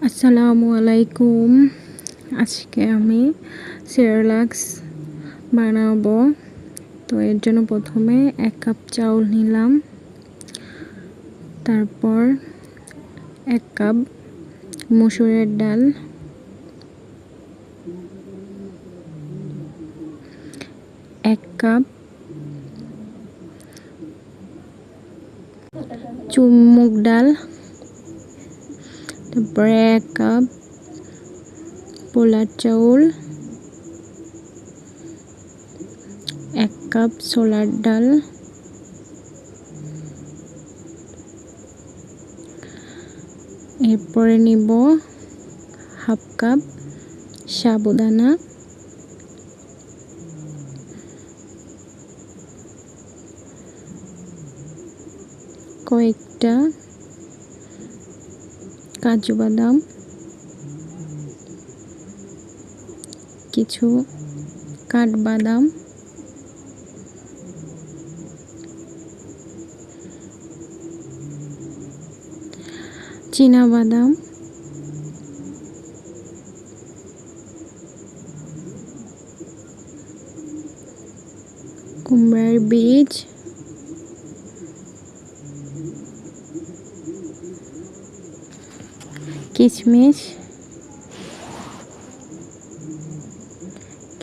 আসসালামু আলাইকুম। আজকে আমি সেরেলাক্স বানাবো। তো এর জন্য প্রথমে 1 কাপ চাউল নিলাম, তারপর 1 কাপ মসুরের ডাল, 1 কাপ মুগ ডাল, তারপরে 1 কাপ পোলার চাউল, 1 কাপ ছোলার ডাল, এরপরে নিব 1/2 কাপ সাবুদানা, কয়েকটা কাজু বাদাম, কিছু কাঠবাদাম, চীনা বাদাম, কুমড়ার বীজ, কিশমিশ,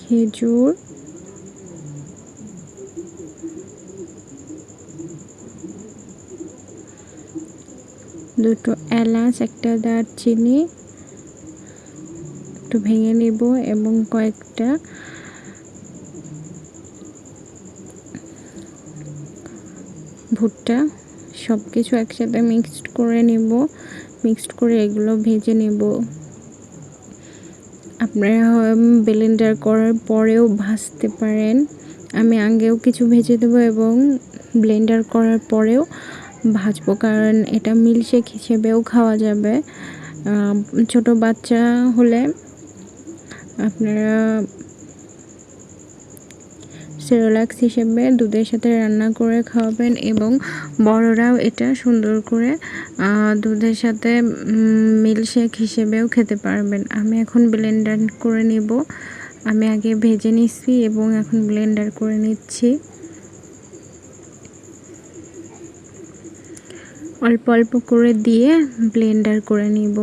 খেজুর, দুটো এলাচ, একটা দারচিনি একটু ভেঙে নিব এবং কয়েকটা ভুট্টা, সব কিছু একসাথে মিক্সড করে নিব। মিক্সড করে এগুলো ভেজে নেব। আপনারা ব্লেন্ডার করার পরেও ভাজতে পারেন। আমি আগেও কিছু ভেজে দেবো এবং ব্লেন্ডার করার পরেও ভাজবো, কারণ এটা মিল্কশেক হিসেবেও খাওয়া যাবে। ছোট বাচ্চা হলে আপনারা সেরেলাক্স হিসেবে দুধের সাথে রান্না করে খাওয়াবেন এবং বড়রাও এটা সুন্দর করে দুধের সাথে মিল্কশেক হিসেবেও খেতে পারবেন। আমি এখন ব্লেন্ডার করে নিব। আমি আগে ভেজে নিচ্ছি এবং এখন ব্লেন্ডার করে নিচ্ছি। অল্প অল্প করে দিয়ে ব্লেন্ডার করে নিব।